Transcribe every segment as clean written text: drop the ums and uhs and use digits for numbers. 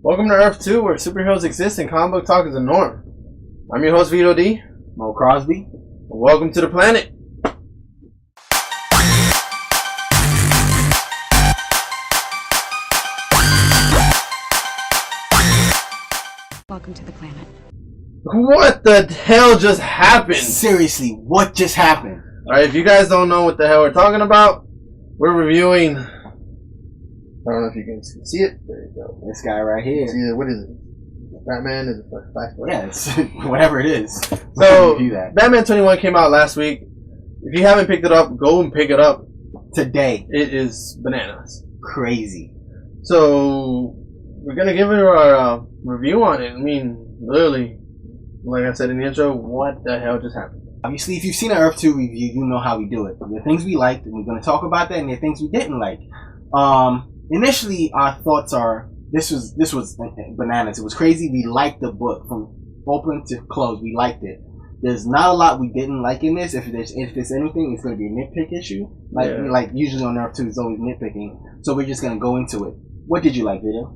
Welcome to Earth 2, where superheroes exist and comic book talk is the norm. I'm your host, Vito D. Mo Crosby. Welcome to the planet. Welcome to the planet. What the hell just happened? Seriously, what just happened? Alright, if you guys don't know what the hell we're talking about, we're reviewing... I don't know if you can see it. There you go. This guy right here. What is it? Batman? Is it Flashpoint? Yeah, it's whatever it is. So, Review that. Batman 21 came out last week. If you haven't picked it up, go and pick it up. Today. It is bananas. Crazy. So, we're going to give it our review on it. I mean, literally, like I said in the intro, what the hell just happened? Obviously, if you've seen an Earth 2 review, you know how we do it. There are things we liked, and we're going to talk about that, and there are things we didn't like. Initially, our thoughts are, this was bananas. It was crazy. We liked the book from open to close. We liked it. There's not a lot we didn't like in this. If there's anything, it's going to be a nitpick issue. Like usually on Earth 2, it's always nitpicking. So we're just going to go into it. What did you like, Vito?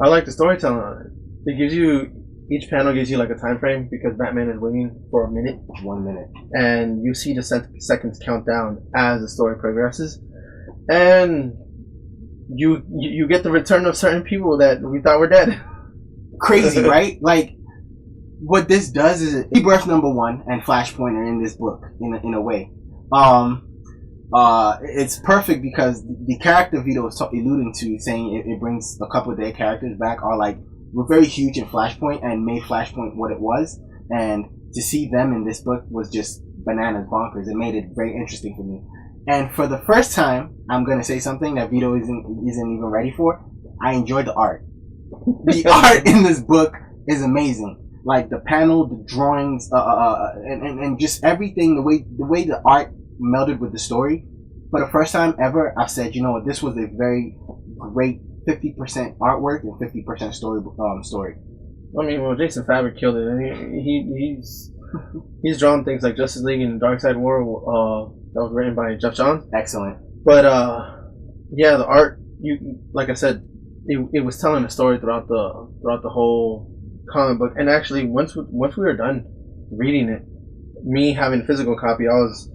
I like the storytelling on it. It gives you, each panel gives you like a time frame because Batman is waiting for a minute. 1 minute. And you see the seconds count down as the story progresses. And you get the return of certain people that we thought were dead. Crazy, right? Like, what this does is Rebirth #1 and Flashpoint are in this book in a way. It's perfect because the character Vito was alluding to, saying it brings a couple of their characters back, are like, were very huge in Flashpoint and made Flashpoint what it was. And to see them in this book was just bananas, bonkers. It made it very interesting for me. And for the first time, I'm going to say something that Vito isn't even ready for. I enjoyed the art. The art in this book is amazing. Like the panel, the drawings, and just everything, the way the art melded with the story. For the first time ever, I've said, you know what, this was a very great 50% artwork and 50% story. I mean, well, Jason Fabry killed it. I mean, he's drawn things like Justice League and Darkseid War. That was written by Geoff Johns. Excellent. But yeah, the art, like I said, it was telling a story throughout the whole comic book. And actually, once we were done reading it, me having a physical copy, I was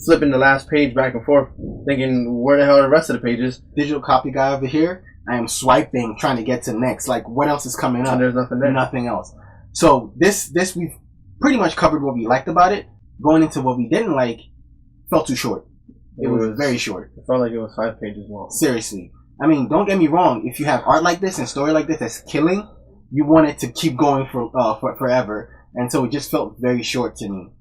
flipping the last page back and forth, thinking, where the hell are the rest of the pages? Digital copy guy over here. I am swiping, trying to get to next. Like, what else is coming up? And there's nothing there. Nothing else. So this we've pretty much covered what we liked about it. Going into what we didn't like, felt too short. It was very short. It felt like it was 5 pages long. Seriously. I mean, don't get me wrong. If you have art like this and story like this that's killing, you want it to keep going for forever. And so it just felt very short to me.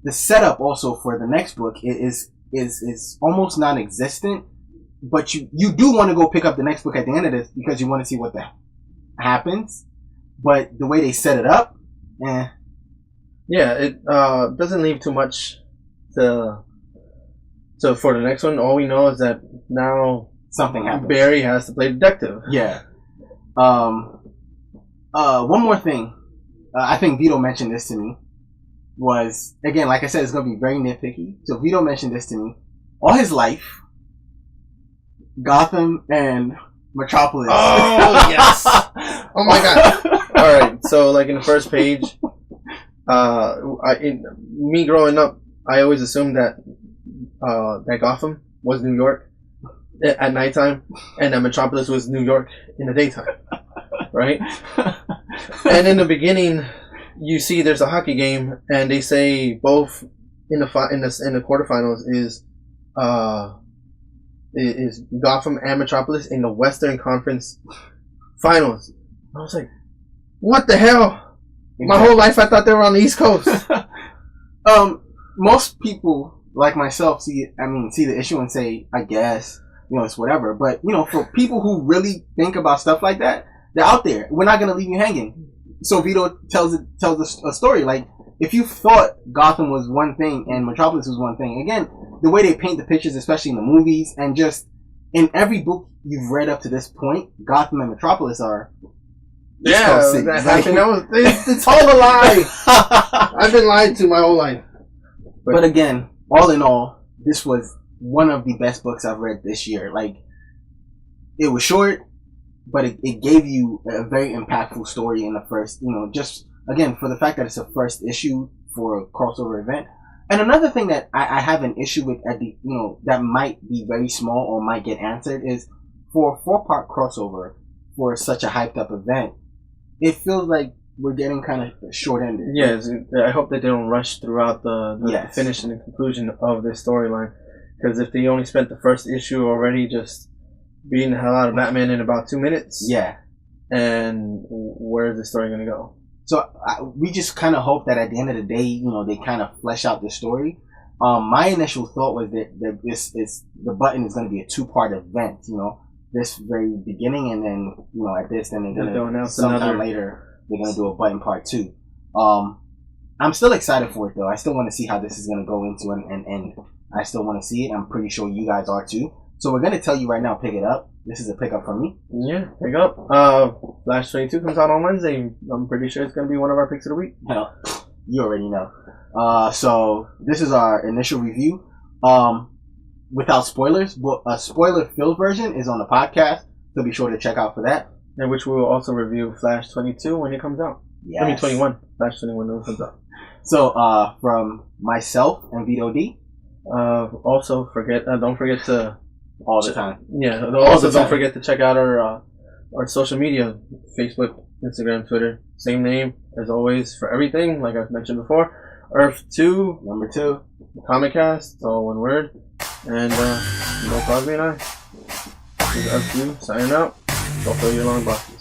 The setup also for the next book is almost non-existent. But you do want to go pick up the next book at the end of this because you want to see what happens. But the way they set it up, yeah, it doesn't leave too much to for the next one. All we know is that now something happens. Barry has to play detective. Yeah. One more thing. I think Vito mentioned this to me. Was, again, like I said, it's going to be very nitpicky. So Vito mentioned this to me. All his life, Gotham and Metropolis. Oh, yes. Oh, my God. All right. So, like, in the first page, me growing up, I always assumed that Gotham was New York at nighttime and that Metropolis was New York in the daytime. Right? And in the beginning, you see there's a hockey game, and they say both in the quarterfinals is Gotham and Metropolis in the Western Conference Finals. I was like, what the hell? My whole life I thought they were on the East Coast. Most people like myself see the issue and say, I guess, it's whatever. But for people who really think about stuff like that, they're out there. We're not gonna leave you hanging. So Vito tells a story. Like, if you thought Gotham was one thing and Metropolis was one thing, again, the way they paint the pictures, especially in the movies, and just in every book you've read up to this point, Gotham and Metropolis are it's all a lie. I've been lied to my whole life. But again, all in all, this was one of the best books I've read this year. Like, it was short. but it gave you a very impactful story in the first, just again for the fact that it's a first issue for a crossover event. And another thing that I have an issue with at the, that might be very small or might get answered is for a 4-part crossover for such a hyped up event, it feels like we're getting kind of short-ended. Yes, I hope that they don't rush throughout the finish and the conclusion of this storyline. Because if they only spent the first issue already just beating the hell out of Batman in about 2 minutes, and where is the story going to go? So we just kind of hope that at the end of the day, they kind of flesh out the story. My initial thought was that the button is going to be a 2-part event. This very beginning, and then at this, then they're going to sometime later they're going to do a button part 2. I'm still excited for it though. I still want to see how this is going to go into and end. I still want to see it. I'm pretty sure you guys are too. So we're going to tell you right now, pick it up. This is a pickup from me. Yeah, pick up. Flash 22 comes out on Wednesday. I'm pretty sure it's going to be one of our picks of the week. Hell, you already know. So this is our initial review. Without spoilers, but a spoiler-filled version is on the podcast, so be sure to check out for that. And which we will also review Flash 22 when it comes out. Yes. I mean 21. Flash 21 when it comes out. So from myself and Vito D. Also don't forget to all the time. Yeah. Also don't forget to check out our social media: Facebook, Instagram, Twitter. Same name as always for everything. Like I've mentioned before, Earth 2 number 2 Comic Cast. All one word. And Bill Cosby and I. This is Earth 2 signing out. Don't fill your long box.